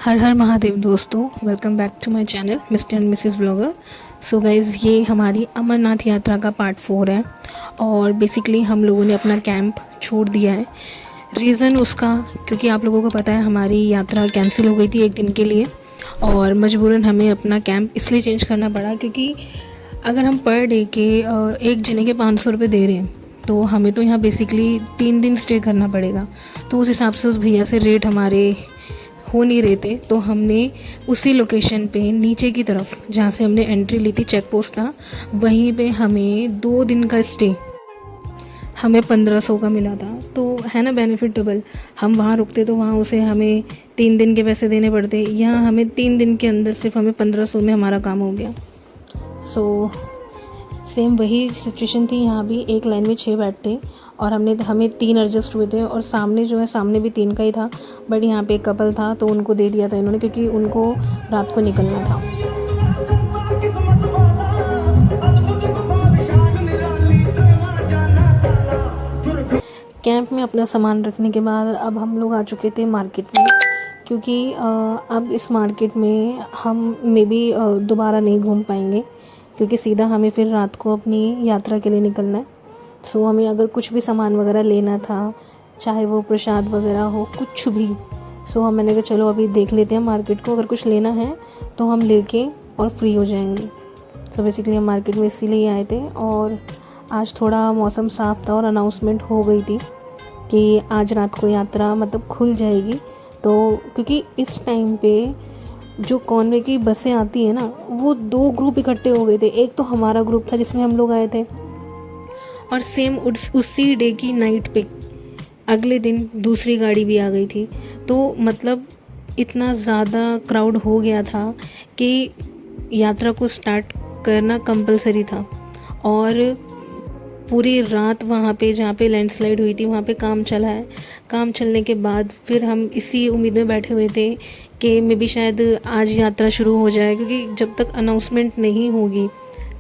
हर हर महादेव दोस्तों, welcome back to my channel Mr and Mrs blogger. So guys, ये हमारी अमरनाथ यात्रा का पार्ट 4 है और बेसिकली हम लोगों ने अपना कैंप छोड़ दिया है। रीज़न उसका क्योंकि आप लोगों को पता है हमारी यात्रा कैंसिल हो गई थी एक दिन के लिए और मजबूरन हमें अपना कैंप इसलिए चेंज करना पड़ा क्योंकि अगर हम पर डे के एक जने के 500 रुपये दे रहे हैं तो हमें तो यहाँ बेसिकली 3 दिन स्टे करना पड़ेगा। तो उस हिसाब से उस भैया से रेट हमारे हो नहीं रहे थे, तो हमने उसी लोकेशन पे नीचे की तरफ जहाँ से हमने एंट्री ली थी, चेक पोस्ट था, वहीं पे हमें 2 दिन का स्टे हमें 1500 का मिला था। तो है ना बेनिफिट डबल। हम वहाँ रुकते तो वहाँ उसे हमें 3 दिन के पैसे देने पड़ते, यहाँ हमें 3 दिन के अंदर सिर्फ हमें 1500 में हमारा काम हो गया। सो सेम वही सिचुएशन थी, यहाँ भी एक लाइन में 6 बेड थे और हमें 3 एडजस्ट हुए थे और सामने जो है सामने भी 3 का ही था, बट यहाँ पे एक कपल था तो उनको दे दिया था इन्होंने क्योंकि उनको रात को निकलना था। कैंप में अपना सामान रखने के बाद अब हम लोग आ चुके थे मार्केट में, क्योंकि अब इस मार्केट में हम मे बी दोबारा नहीं घूम पाएंगे क्योंकि सीधा हमें फिर रात को अपनी यात्रा के लिए निकलना है। सो हमें अगर कुछ भी सामान वगैरह लेना था, चाहे वो प्रसाद वगैरह हो, कुछ भी, सो हम मैंने कहा चलो अभी देख लेते हैं मार्केट को, अगर कुछ लेना है तो हम लेके और फ्री हो जाएंगे। सो बेसिकली हम मार्केट में इसीलिए आए थे और आज थोड़ा मौसम साफ़ था और अनाउंसमेंट हो गई थी कि आज रात को यात्रा मतलब खुल जाएगी। तो क्योंकि इस टाइम पे जो कॉन्वे की बसें आती है ना, वो 2 ग्रुप इकट्ठे हो गए थे। एक तो हमारा ग्रुप था जिसमें हम लोग आए थे और सेम उसी डे की नाइट पे अगले दिन दूसरी गाड़ी भी आ गई थी। तो मतलब इतना ज़्यादा क्राउड हो गया था कि यात्रा को स्टार्ट करना कंपलसरी था और पूरी रात वहाँ पे जहाँ पे लैंडस्लाइड हुई थी वहाँ पे काम चला है। काम चलने के बाद फिर हम इसी उम्मीद में बैठे हुए थे कि मे बी शायद आज यात्रा शुरू हो जाए, क्योंकि जब तक अनाउंसमेंट नहीं होगी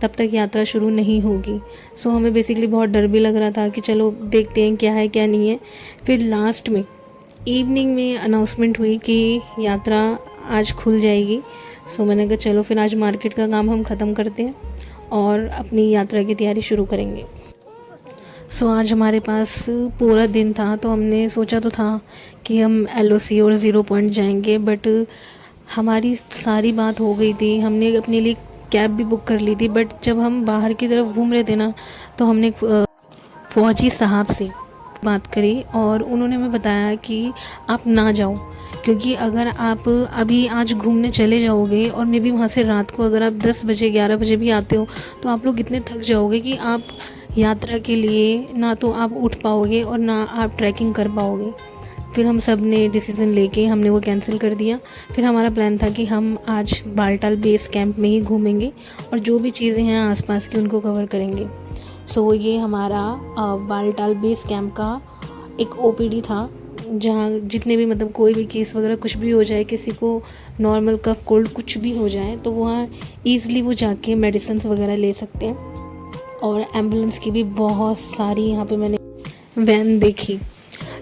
तब तक यात्रा शुरू नहीं होगी। सो हमें बेसिकली बहुत डर भी लग रहा था कि चलो देखते हैं क्या है क्या नहीं है। फिर लास्ट में इवनिंग में अनाउंसमेंट हुई कि यात्रा आज खुल जाएगी। सो मैंने कहा चलो फिर आज मार्केट का काम हम ख़त्म करते हैं और अपनी यात्रा की तैयारी शुरू करेंगे। सो आज हमारे पास पूरा दिन था तो हमने सोचा तो था कि हम LOC और 0 पॉइंट जाएंगे, बट हमारी सारी बात हो गई थी। हमने अपने लिए कैब भी बुक कर ली थी, बट जब हम बाहर की तरफ घूम रहे थे ना तो हमने फ़ौजी साहब से बात करी और उन्होंने हमें बताया कि आप ना जाओ, क्योंकि अगर आप अभी आज घूमने चले जाओगे और मे बी वहाँ से रात को अगर आप 10 बजे 11 बजे भी आते हो तो आप लोग इतने थक जाओगे कि आप यात्रा के लिए ना तो आप उठ पाओगे और ना आप ट्रैकिंग कर पाओगे। फिर हम सब ने डिसीज़न लेके हमने वो कैंसिल कर दिया। फिर हमारा प्लान था कि हम आज बालटाल बेस कैंप में ही घूमेंगे और जो भी चीज़ें हैं आसपास की उनको कवर करेंगे। सो ये हमारा बालटाल बेस कैंप का एक OPD था, जहाँ जितने भी मतलब कोई भी केस वगैरह कुछ भी हो जाए, किसी को नॉर्मल कफ कोल्ड कुछ भी हो जाए तो वहाँ ईज़िली वो जाके मेडिसिन वगैरह ले सकते हैं। और एम्बुलेंस की भी बहुत सारी यहाँ पे मैंने वैन देखी।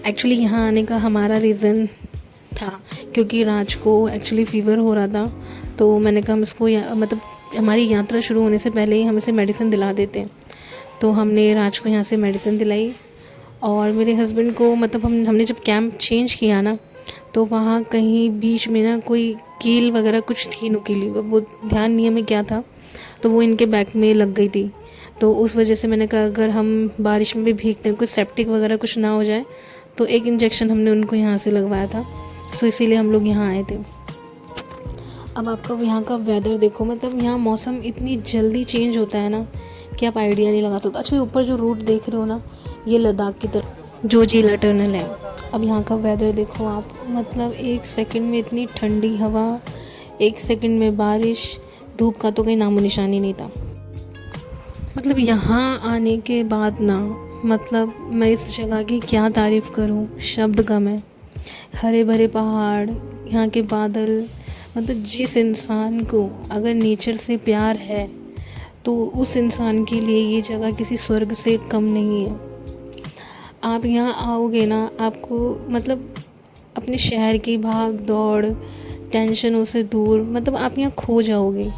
एक्चुअली यहाँ आने का हमारा रीज़न था क्योंकि राज को एक्चुअली फ़ीवर हो रहा था, तो मैंने कहा हम इसको मतलब हमारी यात्रा शुरू होने से पहले ही हम इसे मेडिसिन दिला देते हैं। तो हमने राज को यहाँ से मेडिसिन दिलाई और मेरे हस्बैंड को मतलब हमने जब कैंप चेंज किया ना तो वहाँ कहीं बीच में ना कोई कील वगैरह कुछ थी नुकीली, वो ध्यान नहीं हमें क्या था, तो वो इनके बैक में लग गई थी। तो उस वजह से मैंने कहा अगर हम बारिश में भी भीगते हैं, कुछ सेप्टिक वगैरह कुछ ना हो जाए, तो एक इंजेक्शन हमने उनको यहाँ से लगवाया था। सो इसीलिए हम लोग यहाँ आए थे। अब आपका यहाँ का वेदर देखो, मतलब यहाँ मौसम इतनी जल्दी चेंज होता है ना कि आप आइडिया नहीं लगा सकते। अच्छा, ऊपर जो रूट देख रहे हो ना, ये लद्दाख की तरफ जोजिला टनल है। अब यहाँ का वेदर देखो आप, मतलब 1 सेकंड में इतनी ठंडी हवा, 1 सेकंड में बारिश, धूप का तो कोई नामो निशान ही नहीं था। मतलब यहाँ आने के बाद ना मतलब मैं इस जगह की क्या तारीफ़ करूँ, शब्द कम है। हरे भरे पहाड़, यहाँ के बादल, मतलब जिस इंसान को अगर नेचर से प्यार है तो उस इंसान के लिए ये जगह किसी स्वर्ग से कम नहीं है। आप यहाँ आओगे ना, आपको मतलब अपने शहर की भाग दौड़ टेंशनों से दूर, मतलब आप यहाँ खो जाओगे।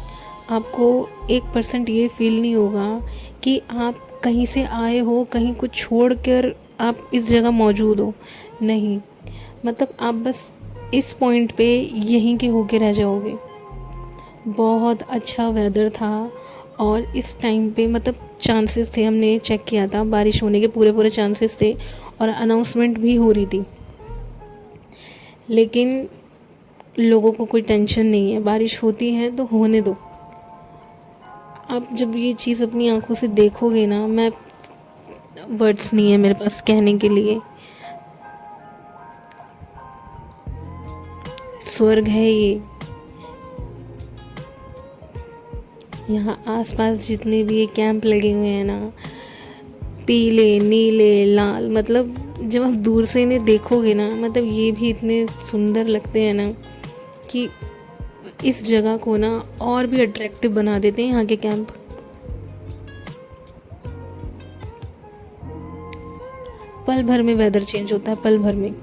आपको 1% ये फील नहीं होगा कि आप कहीं से आए हो, कहीं कुछ छोड़ कर आप इस जगह मौजूद हो। नहीं, मतलब आप बस इस पॉइंट पे यहीं के होके रह जाओगे। बहुत अच्छा वेदर था और इस टाइम पे मतलब चांसेस थे, हमने चेक किया था बारिश होने के पूरे चांसेस थे और अनाउंसमेंट भी हो रही थी, लेकिन लोगों को कोई टेंशन नहीं है। बारिश होती है तो होने दो। आप जब ये चीज़ अपनी आंखों से देखोगे ना, मैं वर्ड्स नहीं है मेरे पास कहने के लिए। स्वर्ग है ये। यहाँ आसपास जितने भी ये कैंप लगे हुए हैं ना, पीले नीले लाल, मतलब जब आप दूर से इन्हें देखोगे ना, मतलब ये भी इतने सुंदर लगते हैं ना कि इस जगह को ना और भी अट्रैक्टिव बना देते हैं यहाँ के कैंप। पल भर में वेदर चेंज होता है, पल भर में।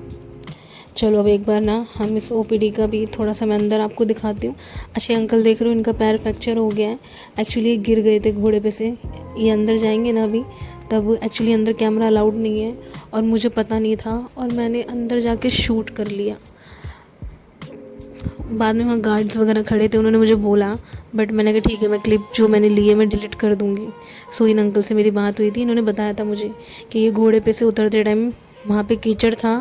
चलो अब एक बार ना हम इस ओपीडी का भी थोड़ा सा मैं अंदर आपको दिखाती हूँ। अच्छे अंकल देख रहे हो, इनका पैर फ्रैक्चर हो गया है। एक्चुअली ये गिर गए थे घोड़े पे से। ये अंदर जाएंगे ना अभी, तब एक्चुअली अंदर कैमरा अलाउड नहीं है और मुझे पता नहीं था और मैंने अंदर जाके शूट कर लिया। बाद में वहाँ गार्ड्स वगैरह खड़े थे, उन्होंने मुझे बोला, बट मैंने कहा ठीक है, मैं क्लिप जो मैंने ली है मैं डिलीट कर दूँगी। सो इन अंकल से मेरी बात हुई थी, इन्होंने बताया था मुझे कि ये घोड़े पे से उतरते टाइम वहाँ पे कीचड़ था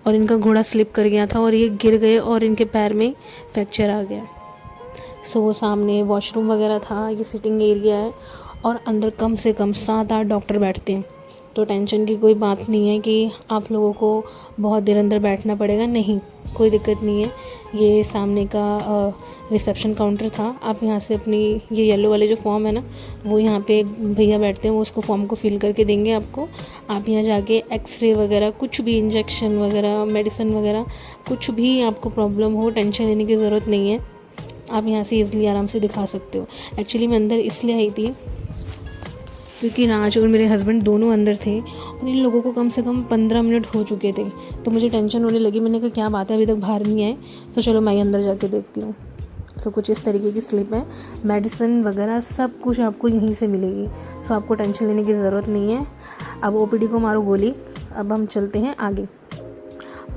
और इनका घोड़ा स्लिप कर गया था और ये गिर गए और इनके पैर में फ्रैक्चर आ गया। सो वो सामने वॉशरूम वगैरह था, ये सिटिंग एरिया है और अंदर कम से कम 7-8 डॉक्टर बैठते हैं। तो टेंशन की कोई बात नहीं है कि आप लोगों को बहुत देर अंदर बैठना पड़ेगा, नहीं, कोई दिक्कत नहीं है। ये सामने का रिसेप्शन काउंटर था। आप यहाँ से अपनी ये येलो वाले जो फॉर्म है ना, वो यहाँ पे एक भैया बैठते हैं, वो उसको फॉर्म को फिल करके देंगे आपको। आप यहाँ जाके एक्सरे वगैरह, कुछ भी इंजेक्शन वगैरह, मेडिसिन वगैरह, कुछ भी आपको प्रॉब्लम हो, टेंशन लेने की ज़रूरत नहीं है। आप यहाँ से ईज़िली आराम से दिखा सकते हो। एक्चुअली मैं अंदर इसलिए आई थी क्योंकि राज और मेरे हस्बैंड दोनों अंदर थे और इन लोगों को कम से कम 15 मिनट हो चुके थे। तो मुझे टेंशन होने लगी। मैंने कहा क्या बात है, अभी तक बाहर नहीं आए, तो चलो मैं अंदर जाके देखती हूँ। तो कुछ इस तरीके की स्लिप है, मेडिसिन वगैरह सब कुछ आपको यहीं से मिलेगी। सो आपको टेंशन लेने की ज़रूरत नहीं है। अब ओपीडी को मारो गोली, अब हम चलते हैं आगे।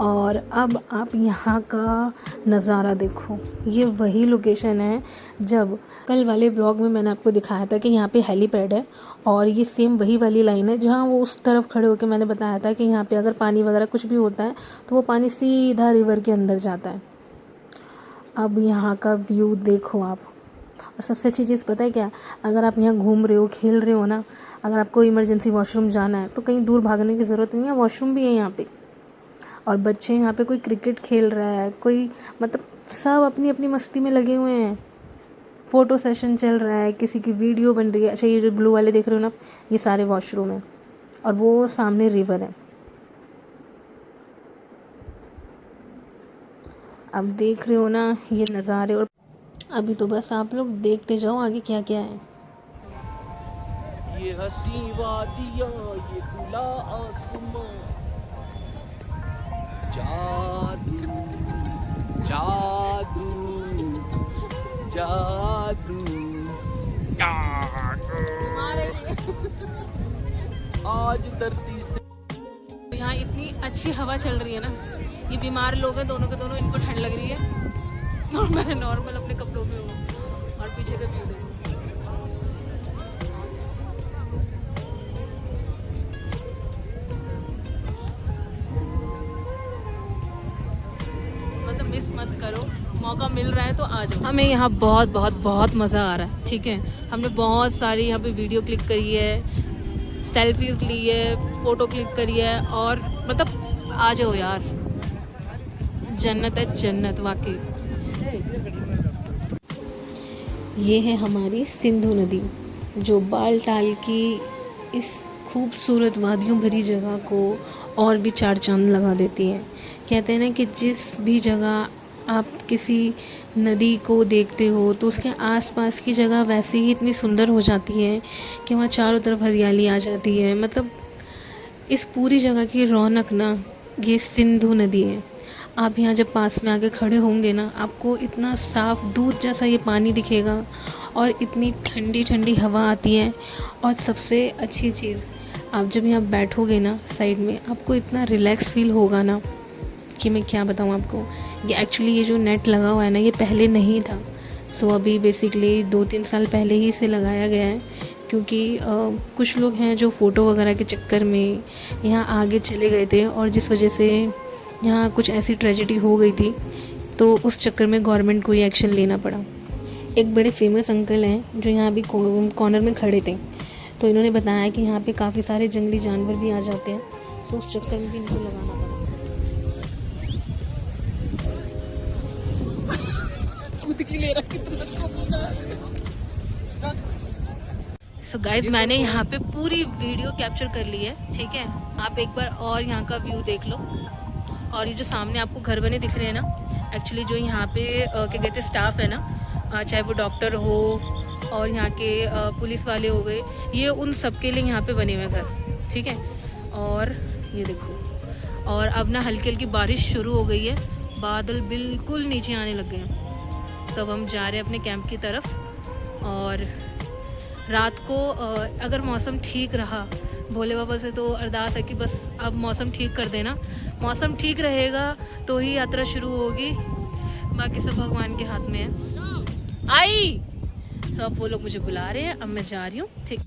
और अब आप यहाँ का नज़ारा देखो। ये वही लोकेशन है जब कल वाले व्लॉग में मैंने आपको दिखाया था कि यहाँ पे हेलीपैड है, और ये सेम वही वाली लाइन है जहाँ वो उस तरफ खड़े होकर मैंने बताया था कि यहाँ पे अगर पानी वगैरह कुछ भी होता है तो वो पानी सीधा रिवर के अंदर जाता है। अब यहाँ का व्यू देखो आप। और सबसे अच्छी चीज़ पता है क्या, अगर आप यहाँ घूम रहे हो, खेल रहे हो ना, अगर आपको इमरजेंसी वॉशरूम जाना है तो कहीं दूर भागने की ज़रूरत नहीं है, वॉशरूम भी है यहाँ पे। और बच्चे यहाँ पे, कोई क्रिकेट खेल रहा है, कोई मतलब सब अपनी अपनी मस्ती में लगे हुए हैं। फ़ोटो सेशन चल रहा है, किसी की वीडियो बन रही है। अच्छा, ये जो ब्लू वाले देख रहे हो ना, ये सारे वॉशरूम हैं और वो सामने रिवर है। अब देख रहे हो ना ये नज़ारे, और अभी तो बस आप लोग देखते जाओ आगे क्या क्या है। ये हंसी वादियाँ, ये खुला आसमां, जादू जादू जादू जादू आज धरती से। यहाँ इतनी अच्छी हवा चल रही है ना, ये बीमार लोग हैं दोनों के दोनों, इनको ठंड लग रही है और मैं नॉर्मल अपने कपड़ों में हूँ। और पीछे का व्यू देखो। मतलब मिस मत करो, मौका मिल रहा है तो आ जाओ। हमें यहाँ बहुत बहुत बहुत मज़ा आ रहा है। ठीक है, हमने बहुत सारी यहाँ पे वीडियो क्लिक करी है, सेल्फीज़ ली है, फ़ोटो क्लिक करी है, और मतलब आ जाओ यार, जन्नत है जन्नत वाकई। ये है हमारी सिंधु नदी, जो बाल टाल की इस खूबसूरत वादियों भरी जगह को और भी चार चांद लगा देती है। कहते हैं ना कि जिस भी जगह आप किसी नदी को देखते हो तो उसके आसपास की जगह वैसे ही इतनी सुंदर हो जाती है कि वहाँ चारों तरफ हरियाली आ जाती है। मतलब इस पूरी जगह की रौनक ना, ये सिंधु नदी है। आप यहाँ जब पास में आके खड़े होंगे ना, आपको इतना साफ़ दूध जैसा ये पानी दिखेगा और इतनी ठंडी ठंडी हवा आती है। और सबसे अच्छी चीज़, आप जब यहाँ बैठोगे ना साइड में, आपको इतना रिलैक्स फील होगा ना कि मैं क्या बताऊँ आपको। ये एक्चुअली ये जो नेट लगा हुआ है ना, ये पहले नहीं था। सो अभी बेसिकली 2-3 साल पहले ही इसे लगाया गया है, क्योंकि कुछ लोग हैं जो फ़ोटो वगैरह के चक्कर में यहाँ आगे चले गए थे, और जिस वजह से यहाँ कुछ ऐसी ट्रेजेडी हो गई थी, तो उस चक्कर में गवर्नमेंट को ये एक्शन लेना पड़ा। एक बड़े फेमस अंकल हैं जो यहाँ भी कॉर्नर में खड़े थे, तो इन्होंने बताया कि यहाँ पे काफ़ी सारे जंगली जानवर भी आ जाते हैं, सो उस चक्कर में भी इनको लगाना पड़ा। सो गाइज, मैंने यहाँ पे पूरी वीडियो कैप्चर कर ली है, ठीक है। आप एक बार और यहाँ का व्यू देख लो। और ये जो सामने आपको घर बने दिख रहे हैं ना, एक्चुअली जो यहाँ पे क्या कहते हैं स्टाफ है ना, चाहे वो डॉक्टर हो और यहाँ के पुलिस वाले हो गए, ये उन सब के लिए यहाँ पे बने हुए घर, ठीक है। और ये देखो, और अब ना हल्की हल्की बारिश शुरू हो गई है, बादल बिल्कुल नीचे आने लग गए हैं। तब हम जा रहे हैं अपने कैंप की तरफ। और रात को अगर मौसम ठीक रहा, भोले बाबा से तो अरदास है कि बस अब मौसम ठीक कर देना। मौसम ठीक रहेगा तो ही यात्रा शुरू होगी, बाकी सब भगवान के हाथ में है। आई सब वो लोग मुझे बुला रहे हैं, अब मैं जा रही हूँ, ठीक।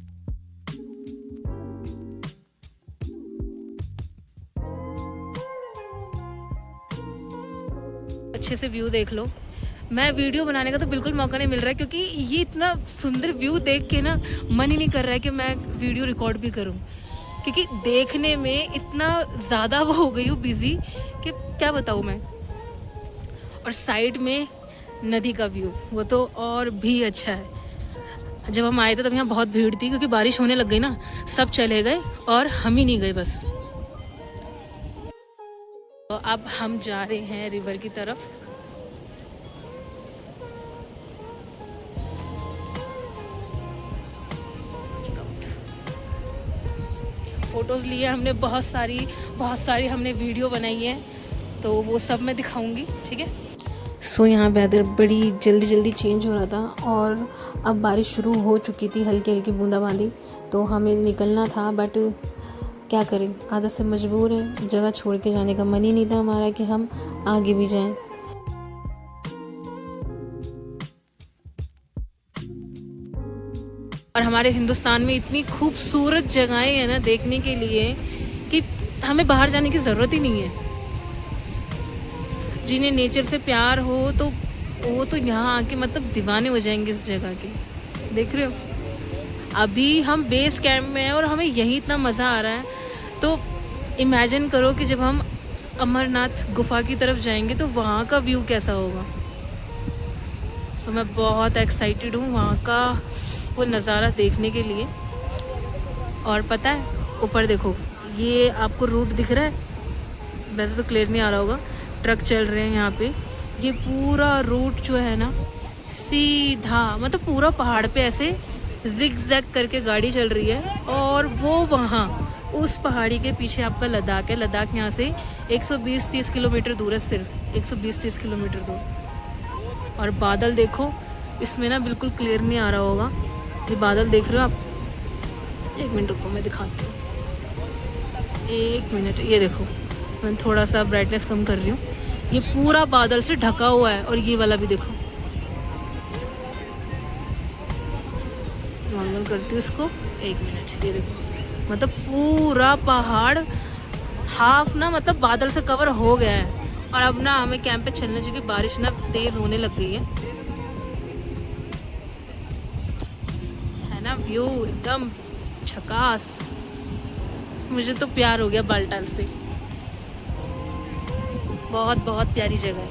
अच्छे से व्यू देख लो। मैं वीडियो बनाने का तो बिल्कुल मौका नहीं मिल रहा है, क्योंकि ये इतना सुंदर व्यू देख के ना मन ही नहीं कर रहा है कि मैं वीडियो रिकॉर्ड भी करूं, क्योंकि देखने में इतना ज़्यादा वो हो गई हूँ बिजी कि क्या बताऊँ मैं। और साइड में नदी का व्यू, वो तो और भी अच्छा है। जब हम आए थे तब यहाँ बहुत भीड़ थी, क्योंकि बारिश होने लग गई ना, सब चले गए और हम ही नहीं गए बस। तो अब हम जा रहे हैं रिवर की तरफ। फ़ोटोज़ लिए हमने बहुत सारी हमने वीडियो बनाई है, तो वो सब मैं दिखाऊंगी, ठीक है। सो यहाँ वेदर बड़ी जल्दी चेंज हो रहा था, और अब बारिश शुरू हो चुकी थी, हल्की हल्की बूंदाबांदी। तो हमें निकलना था, बट क्या करें, आदत से मजबूर हैं। जगह छोड़ के जाने का मन ही नहीं था हमारा कि हम आगे भी जाएं। और हमारे हिंदुस्तान में इतनी खूबसूरत जगहें हैं ना देखने के लिए कि हमें बाहर जाने की ज़रूरत ही नहीं है। जिन्हें नेचर से प्यार हो तो वो तो यहाँ आके मतलब दीवाने हो जाएंगे इस जगह के। देख रहे हो, अभी हम बेस कैंप में हैं और हमें यहीं इतना मज़ा आ रहा है, तो इमेजिन करो कि जब हम अमरनाथ गुफा की तरफ जाएंगे तो वहाँ का व्यू कैसा होगा। सो मैं बहुत एक्साइटेड हूँ वहाँ का वो नज़ारा देखने के लिए। और पता है, ऊपर देखो, ये आपको रूट दिख रहा है, वैसे तो क्लियर नहीं आ रहा होगा, ट्रक चल रहे हैं यहाँ पे। ये पूरा रूट जो है ना सीधा, मतलब पूरा पहाड़ पे ऐसे जिग जैग करके गाड़ी चल रही है। और वो वहाँ उस पहाड़ी के पीछे आपका लद्दाख है। लद्दाख यहाँ से 120-30 किलोमीटर दूर है, सिर्फ 120-30 किलोमीटर दूर। और बादल देखो, इसमें ना बिल्कुल क्लियर नहीं आ रहा होगा, ये बादल देख रहे हो आप। एक मिनट रुको, मैं दिखाती हूँ, एक मिनट। ये देखो, मैं थोड़ा सा ब्राइटनेस कम कर रही हूँ, ये पूरा बादल से ढका हुआ है। और ये वाला भी देखो, नॉर्मल करती हूँ इसको, एक मिनट। ये देखो, मतलब पूरा पहाड़ हाफ ना मतलब बादल से कवर हो गया है। और अब ना हमें कैंप पे चलने चाहिए, बारिश ना तेज होने लग गई है ना। व्यू एकदम झकास, मुझे तो प्यार हो गया बालटाल से। बहुत प्यारी जगह है।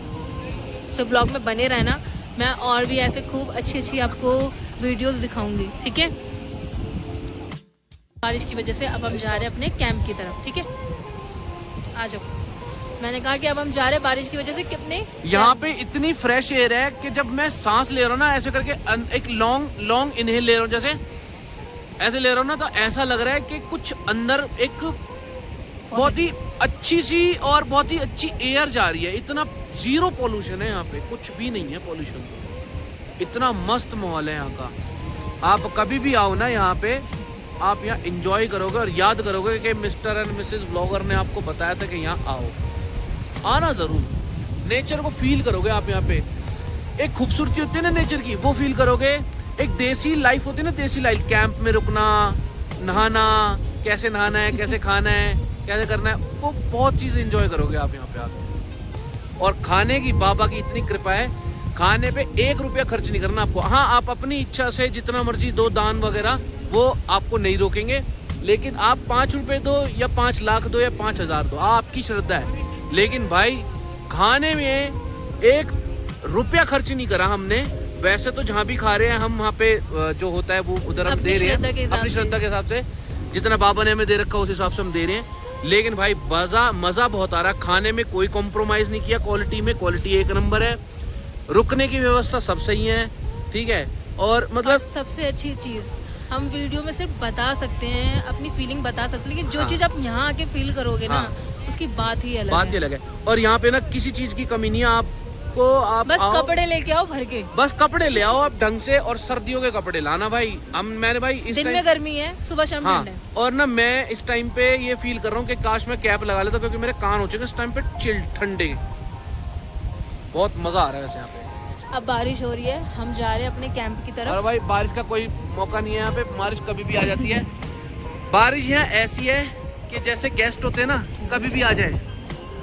सो ब्लॉग में बने रहना, मैं और भी ऐसे खूब अच्छी आपको वीडियोस दिखाऊंगी, ठीक है। बारिश की वजह से अब हम जा रहे हैं अपने कैंप की तरफ, ठीक है। आ जाओ, मैंने कहा कि अब हम जा रहे हैं बारिश की वजह से कितने। यहाँ पे इतनी फ्रेश एयर है कि जब मैं सांस ले रहा हूँ ना, ऐसे करके एक लॉन्ग इनहेल ले रहा हूँ, जैसे ऐसे ले रहा हूँ ना, तो ऐसा लग रहा है कि कुछ अंदर एक बहुत ही अच्छी सी और बहुत ही अच्छी एयर जा रही है। इतना जीरो पोल्यूशन है यहाँ पे, कुछ भी नहीं है पोल्यूशन। इतना मस्त माहौल है यहाँ का। आप कभी भी आओ ना यहाँ पे, आप यहाँ एंजॉय करोगे और याद करोगे कि मिस्टर एंड मिसेस ब्लॉगर ने आपको बताया था कि यहाँ आओ। आना ज़रूर, नेचर को फील करोगे आप यहाँ पे। एक खूबसूरती होती है ना नेचर की, वो फील करोगे। एक देसी लाइफ होती है ना, देसी लाइफ, कैंप में रुकना, नहाना, कैसे नहाना है, कैसे खाना है, कैसे करना है, वो बहुत चीज़ एंजॉय करोगे आप यहाँ पे आके। और खाने की बाबा की इतनी कृपा है, खाने पे 1 रुपया खर्च नहीं करना आपको। हाँ, आप अपनी इच्छा से जितना मर्जी दो, दान वगैरह, वो आपको नहीं रोकेंगे। लेकिन आप 5 रुपये दो या 5 लाख दो या 5,000 दो, आपकी श्रद्धा है। लेकिन भाई खाने में 1 रुपया खर्च नहीं करा हमने। वैसे तो जहाँ भी खा रहे हैं हम, वहाँ पे जो होता है वो उधर हम दे रहे हैं अपनी श्रद्धा के हिसाब से। जितना बाबा ने हमें दे रखा उस हिसाब से हम दे रहे हैं। लेकिन भाई मज़ा बहुत आ रहा है। खाने में कोई कॉम्प्रोमाइज़ नहीं किया, क्वालिटी में क्वालिटी 1 नंबर है। रुकने की व्यवस्था सब सही है, ठीक है। और मतलब सबसे अच्छी चीज़ हम वीडियो में सिर्फ बता सकते हैं, अपनी फीलिंग बता सकते हैं, लेकिन जो चीज़ आप यहाँ आके फील करोगे ना, उसकी बात ही अलग है। और यहाँ पे ना किसी चीज़ की कमी नहीं है आपको। आप बस कपड़े लेके आओ भर के, बस कपड़े ले आओ आप ढंग से, और सर्दियों के कपड़े लाना भाई। मैंने भाई इस दिन में गर्मी है, सुबह शाम ठंड है। और ना मैं इस टाइम पे ये फील कर रहा हूँ कि काश मैं कैप लगा लेता, क्योंकि मेरे कान हो चुके इस टाइम पे चिल, ठंडे। बहुत मजा आ रहा है वैसे यहाँ पे। अब बारिश हो रही है, हम जा रहे हैं अपने कैंप की तरफ। और भाई बारिश का कोई मौका नहीं है यहाँ पे, बारिश कभी भी आ जाती है। बारिश यहाँ ऐसी है कि जैसे गेस्ट होते हैं ना, कभी भी आ जाए,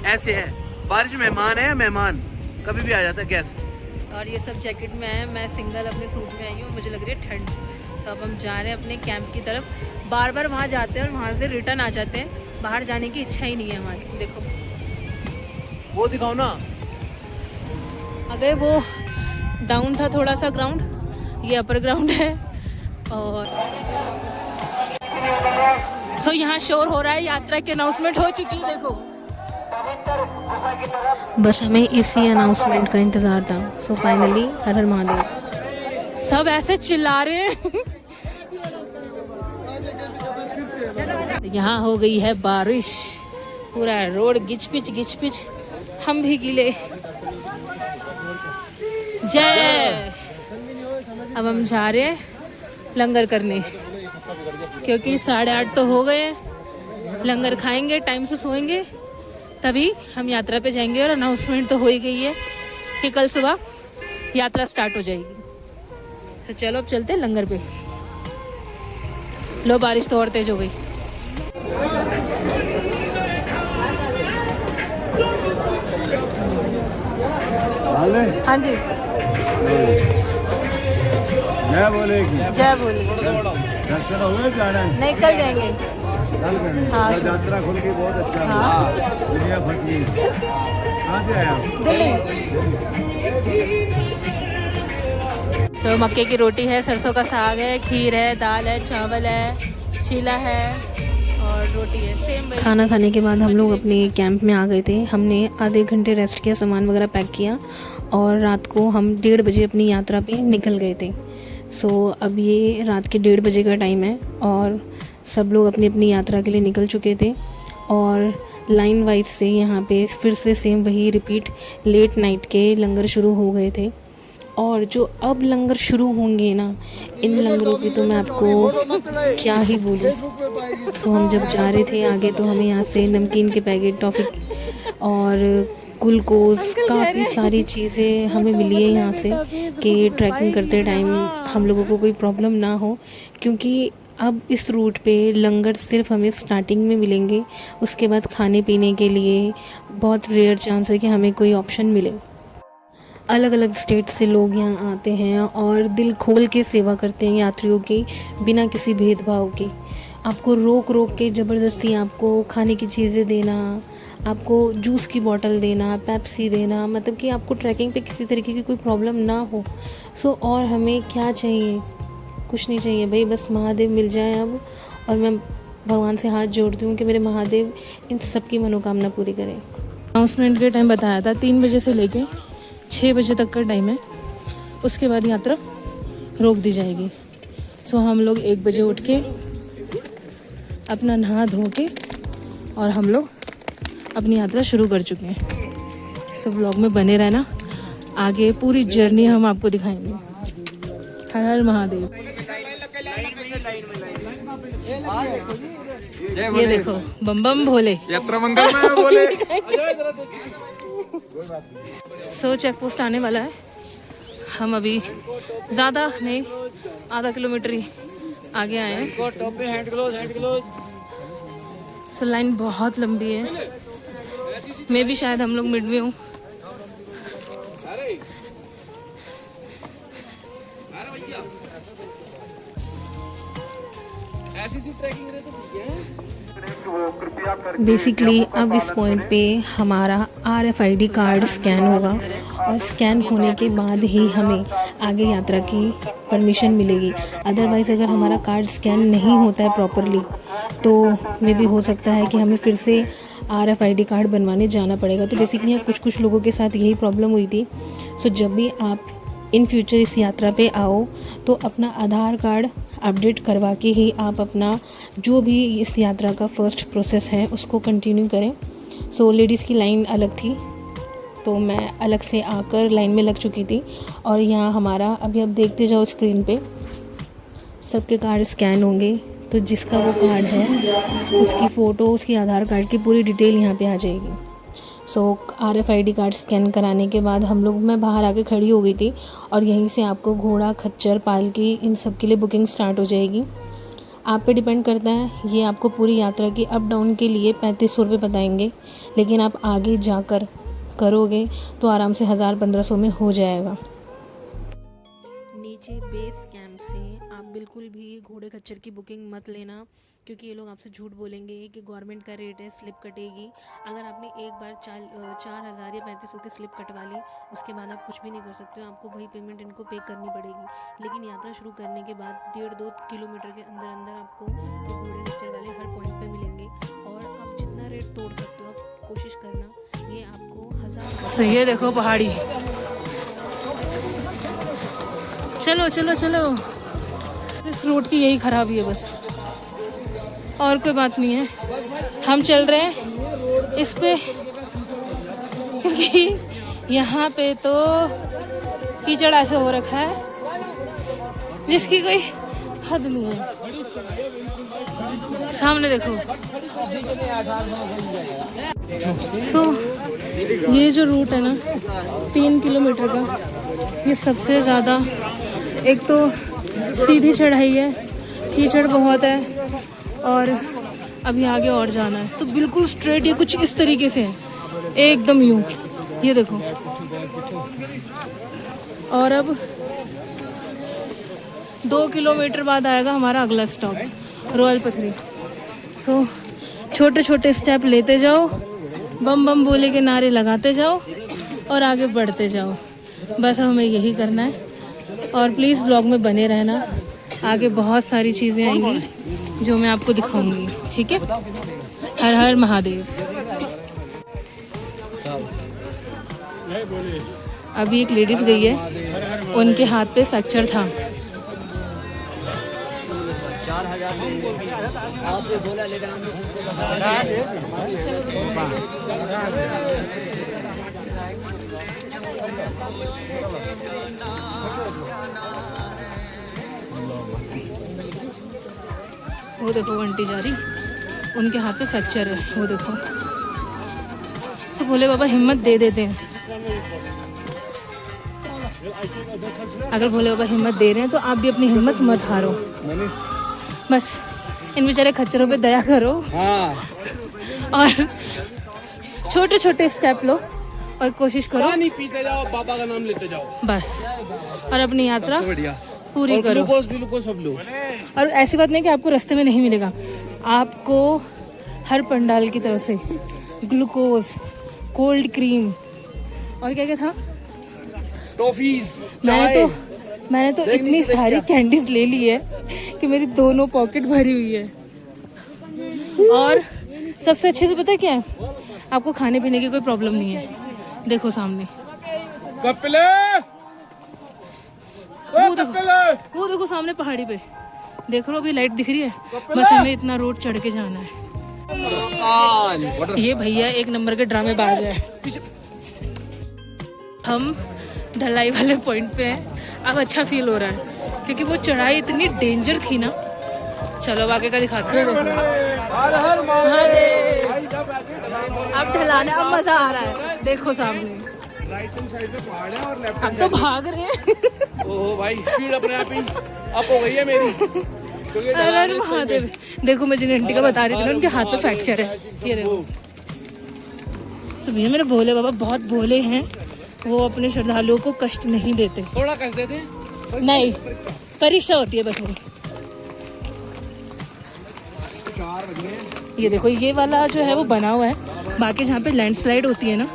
ऐसे है बारिश। मेहमान है, मेहमान कभी भी आ जाता है गेस्ट। और ये सब जैकेट में है, मैं सिंगल अपने सूट में आई हूँ, मुझे लग रही है ठंड। तो अब हम जा रहे हैं अपने कैंप की तरफ। बार बार वहाँ जाते हैं और वहाँ से रिटर्न आ जाते हैं, बाहर जाने की इच्छा ही नहीं है हमारी। देखो वो दिखाओ ना, अगर वो डाउन था थोड़ा सा ग्राउंड, ये अपर ग्राउंड है। और सो यहाँ शोर हो रहा है, यात्रा की अनाउंसमेंट हो चुकी है। देखो बस हमें इसी अनाउंसमेंट का इंतजार था। सो फाइनली हर हर महादेव। सब ऐसे चिल्ला रहे हैं। यहाँ हो गई है बारिश, पूरा रोड गिच पिच, हम भी गीले। जय। अब हम जा रहे हैं लंगर करने, क्योंकि 8:30 तो हो गए हैं। लंगर खाएंगे, टाइम से सोएंगे, तभी हम यात्रा पे जाएंगे। और अनाउंसमेंट तो हो ही गई है कि कल सुबह यात्रा स्टार्ट हो जाएगी। तो चलो अब चलते हैं लंगर पे। लो बारिश तो और तेज हो गई। हाँ जी, जय बोलेगी, जय बोले। दर्शन हुए जाना है? नहीं, कल जाएंगे। कल करने? हाँ, कल यात्रा खुल के बहुत अच्छा है। हाँ। दुनिया फंस गई। कहाँ से आया? दिल्ली। तो मक्के की रोटी है, सरसों का साग है, खीर है, दाल है, चावल है, चीला है और रोटी है। सेम खाना खाने के बाद हम लोग अपने कैंप में आ गए थे। हमने आधे घंटे रेस्ट किया, सामान वगैरह पैक किया और रात को हम 1:30 बजे अपनी यात्रा पे निकल गए थे। सो अब ये रात के 1:30 बजे का टाइम है और सब लोग अपनी अपनी यात्रा के लिए निकल चुके थे। और लाइन वाइज से यहाँ पे फिर से सेम वही रिपीट, लेट नाइट के लंगर शुरू हो गए थे। और जो अब लंगर शुरू होंगे ना, इन लंगरों की तो मैं आपको क्या ही बोलूँ। तो हम जब जा रहे थे आगे, तो हमें यहाँ से नमकीन के पैकेट, टॉफ़ी और ग्लूकोज, काफ़ी सारी चीज़ें हमें मिली है यहाँ से, कि ट्रैकिंग करते टाइम हम लोगों को कोई प्रॉब्लम ना हो। क्योंकि अब इस रूट पे लंगर सिर्फ हमें स्टार्टिंग में मिलेंगे, उसके बाद खाने पीने के लिए बहुत रेयर चांस है कि हमें कोई ऑप्शन मिले। अलग अलग स्टेट से लोग यहाँ आते हैं और दिल खोल के सेवा करते हैं यात्रियों की, बिना किसी भेदभाव के। आपको रोक रोक के ज़बरदस्ती आपको खाने की चीज़ें देना, आपको जूस की बोतल देना, पेप्सी देना, मतलब कि आपको ट्रैकिंग पे किसी तरीके की कोई प्रॉब्लम ना हो। सो और हमें क्या चाहिए? कुछ नहीं चाहिए भाई, बस महादेव मिल जाए अब। और मैं भगवान से हाथ जोड़ती हूँ कि मेरे महादेव इन सब की मनोकामना पूरी करें। अनाउंसमेंट के टाइम बताया था 3 बजे से लेके 6 बजे तक का टाइम है, उसके बाद यात्रा रोक दी जाएगी। सो हम लोग 1 बजे उठ के अपना नहा धो के और हम लोग अपनी यात्रा शुरू कर चुके हैं। सो व्लॉग में बने रहना, आगे पूरी जर्नी हम आपको दिखाएंगे। हर हर महादेव। ये देखो बम बम भोले, यात्रा मंगलमय बोले। सो चेक पोस्ट आने वाला है। हम अभी ज़्यादा नहीं, आधा किलोमीटर ही आगे आए हैं। सो लाइन बहुत लंबी है, मैं भी शायद हम लोग मिड में हूँ। बेसिकली अब इस पॉइंट पे हमारा RFID कार्ड स्कैन होगा और स्कैन होने के बाद ही हमें आगे यात्रा की परमिशन मिलेगी। अदरवाइज़ अगर हमारा कार्ड स्कैन नहीं होता है प्रॉपरली तो मे भी हो सकता है कि हमें फिर से RFID कार्ड बनवाने जाना पड़ेगा। तो बेसिकली कुछ लोगों के साथ यही प्रॉब्लम हुई थी। सो जब भी आप इन फ्यूचर इस यात्रा पे आओ तो अपना आधार कार्ड अपडेट करवा के ही आप अपना जो भी इस यात्रा का फर्स्ट प्रोसेस है उसको कंटिन्यू करें। सो लेडीज़ की लाइन अलग थी तो मैं अलग से आकर लाइन में लग चुकी थी और यहाँ हमारा अभी आप देखते जाओ स्क्रीन पे सबके कार्ड स्कैन होंगे। तो जिसका वो कार्ड है उसकी फ़ोटो, उसकी आधार कार्ड की पूरी डिटेल यहाँ पे आ जाएगी। सो RFID कार्ड स्कैन कराने के बाद मैं बाहर आके खड़ी हो गई थी और यहीं से आपको घोड़ा, खच्चर, पालकी इन सब के लिए बुकिंग स्टार्ट हो जाएगी। आप पे डिपेंड करता है। ये आपको पूरी यात्रा की अप डाउन के लिए 3500 रुपये बताएंगे, लेकिन आप आगे जाकर करोगे तो आराम से 1000-1500 में हो जाएगा। नीचे बेस कैंप से आप बिल्कुल भी घोड़े खच्चर की बुकिंग मत लेना, क्योंकि ये लोग आपसे झूठ बोलेंगे कि गवर्नमेंट का रेट है, स्लिप कटेगी। अगर आपने एक बार 4000 या 3500 की स्लिप कटवा ली उसके बाद आप कुछ भी नहीं कर सकते हो, आपको वही पेमेंट इनको पे करनी पड़ेगी। लेकिन यात्रा शुरू करने के बाद 1.5-2 किलोमीटर के अंदर आपको घोड़े खच्चर वाले हर पॉइंट पे मिलेंगे और आप जितना रेट तोड़ सकते हो आप कोशिश करना। ये आपको 1000 सही है। देखो पहाड़ी, चलो चलो चलो। इस रोड की यही खराबी है बस, और कोई बात नहीं है। हम चल रहे हैं इस पे क्योंकि यहाँ पे तो कीचड़ ऐसे हो रखा है जिसकी कोई हद नहीं है। सामने देखो। ये जो रूट है ना 3 किलोमीटर का, ये सबसे ज़्यादा, एक तो सीधी चढ़ाई है, कीचड़ बहुत है और अभी आगे और जाना है। तो बिल्कुल स्ट्रेट ये कुछ इस तरीके से है, एकदम यूं, ये देखो। और अब 2 किलोमीटर बाद आएगा हमारा अगला स्टॉप रॉयल पथरी। सो छोटे छोटे स्टेप लेते जाओ, बम बम बोले के नारे लगाते जाओ और आगे बढ़ते जाओ। बस हमें यही करना है और प्लीज़ व्लॉग में बने रहना, आगे बहुत सारी चीज़ें आएंगी जो मैं आपको दिखाऊंगी। ठीक है। हर हर महादेव। अभी एक लेडीज़ गई है, उनके हाथ पे फ्रैक्चर था। वो देखो आंटी जा रही, उनके हाथ पे फ्रैक्चर है, वो देखो। सो भोले बाबा हिम्मत दे देते हैं। अगर भोले बाबा हिम्मत दे रहे हैं तो आप भी अपनी हिम्मत मत हारो। बस इन बेचारे खच्चरों पे दया करो और छोटे छोटे स्टेप लो और कोशिश करो, नहीं पीते जाओ, बाबा का नाम लेते जाओ बस, और अपनी यात्रा पूरी करो। ग्लूकोज सब लो। और ऐसी बात नहीं कि आपको रास्ते में नहीं मिलेगा, आपको हर पंडाल की तरफ से ग्लूकोज, कोल्ड क्रीम और क्या क्या था, टॉफीज। मैंने तो इतनी सारी कैंडीज ले ली है कि मेरी दोनों पॉकेट भरी हुई है। और सबसे अच्छे से पता है क्या है, आपको खाने पीने की कोई प्रॉब्लम नहीं है। देखो सामने वो देखो सामने पहाड़ी पे देख लो, अभी लाइट दिख रही है। बस हमें इतना रोड चढ़ के जाना है। ये भैया एक नंबर के ड्रामेबाज है। हम ढलाई वाले पॉइंट पे हैं। अब अच्छा फील हो रहा है क्योंकि वो चढ़ाई इतनी डेंजर थी ना। चलो आगे का दिखाते हैं। अब ढलाने, अब मजा आ रहा है। देखो सामने अब तो भाग रहे हैं। ओह भाई स्पीड अपने आप ही अप हो गई है मेरी। अरे महादेव, देखो मैं जिन आंटी का बता रही थी ना, उनके हाथ पे फ्रैक्चर है। ये देखो। तो भैया मेरे भोले बाबा बहुत भोले हैं, वो अपने श्रद्धालुओं को कष्ट नहीं देते। थोड़ा कष्ट देते नहीं, परीक्षा होती है बस वो। ये देखो, ये वाला जो है वो बना हुआ है। बाकी जहाँ पे लैंडस्लाइड होती है ना,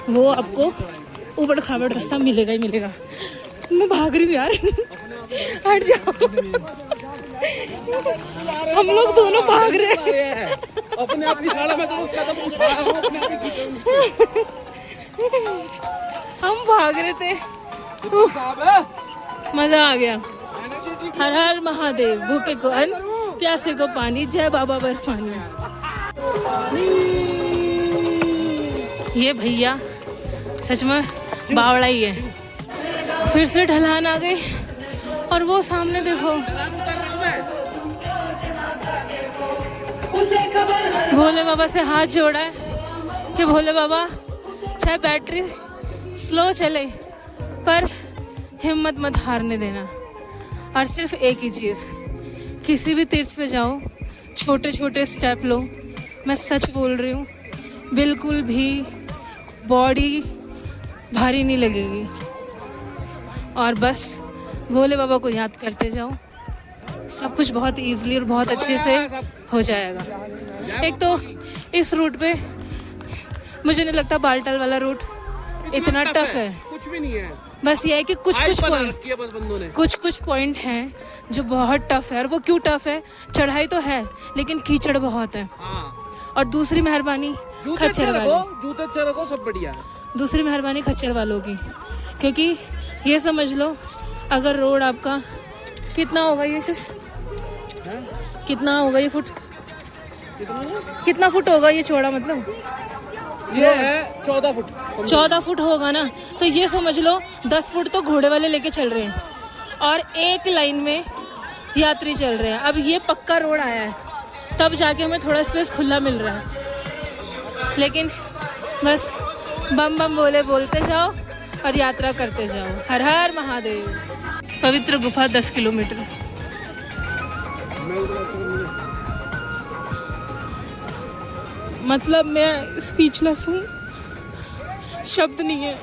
वो आपको ऊबड़ खाबड़ रास्ता मिलेगा ही मिलेगा। मैं भाग रही हूँ यार। हट जाओ। हम लोग दोनों भाग रहे हैं। अपने आप की साड़ा में तो उसका कदम उठा रहा हूं, अपने आप ही खींच रहा हूं। हम भाग रहे थे। मजा आ गया। हर हर महादेव। भूखे को अन्न, प्यासे को पानी, जय बाबा बर्फानी। ये भैया सच में बावड़ा ही है। फिर से ढलान आ गई और वो सामने देखो, भोले बाबा से हाथ जोड़ा है कि भोले बाबा चाहे बैटरी स्लो चले पर हिम्मत मत हारने देना। और सिर्फ एक ही चीज़, किसी भी तीर्थ पे जाओ, छोटे छोटे स्टेप लो। मैं सच बोल रही हूँ, बिल्कुल भी बॉडी भारी नहीं लगेगी। और बस भोले बाबा को याद करते जाओ, सब कुछ बहुत इजीली और बहुत अच्छे से हो जाएगा। एक तो इस रूट पे मुझे नहीं लगता बालटाल वाला रूट इतना टफ है। कुछ भी नहीं है, बस ये है कि कुछ कुछ पॉइंट हैं जो बहुत टफ है। और वो क्यों टफ है? चढ़ाई तो है लेकिन कीचड़ बहुत है। और दूसरी मेहरबानी खच्चर वालों, जूते अच्छे रखो, सब बढ़िया है। दूसरी मेहरबानी खच्चर वालों की, क्योंकि ये समझ लो अगर रोड आपका कितना होगा, ये कितना होगा, ये फुट कितना फुट होगा ये चौड़ा, मतलब ये है 14 फुट। 14 फुट होगा ना, तो ये समझ लो 10 फुट तो घोड़े वाले लेके चल रहे हैं और एक लाइन में यात्री चल रहे हैं। अब ये पक्का रोड आया है तब जाके हमें थोड़ा स्पेस खुला मिल रहा है। लेकिन बस बम बम बोले बोलते जाओ और यात्रा करते जाओ। हर हर महादेव। पवित्र गुफा 10 किलोमीटर। मतलब मैं स्पीचलेस हूँ, शब्द नहीं है।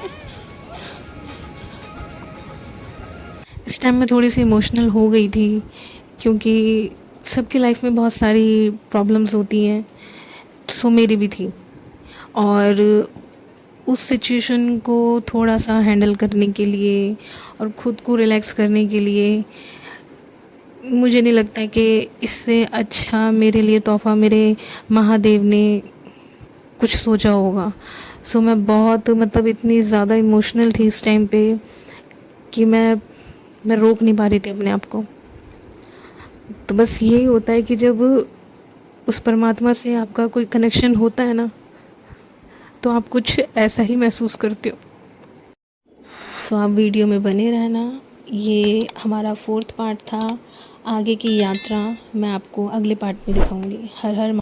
इस टाइम मैं थोड़ी सी इमोशनल हो गई थी क्योंकि सबकी लाइफ में बहुत सारी प्रॉब्लम्स होती हैं, सो मेरी भी थी। और उस सिचुएशन को थोड़ा सा हैंडल करने के लिए और ख़ुद को रिलैक्स करने के लिए मुझे नहीं लगता कि इससे अच्छा मेरे लिए तोहफ़ा मेरे महादेव ने कुछ सोचा होगा। सो मैं बहुत मतलब इतनी ज़्यादा इमोशनल थी इस टाइम पे कि मैं रोक नहीं पा रही थी अपने आप को। तो बस यही होता है कि जब उस परमात्मा से आपका कोई कनेक्शन होता है ना, तो आप कुछ ऐसा ही महसूस करते हो। तो आप वीडियो में बने रहना। ये हमारा 4th पार्ट था। आगे की यात्रा मैं आपको अगले पार्ट में दिखाऊंगी। हर हर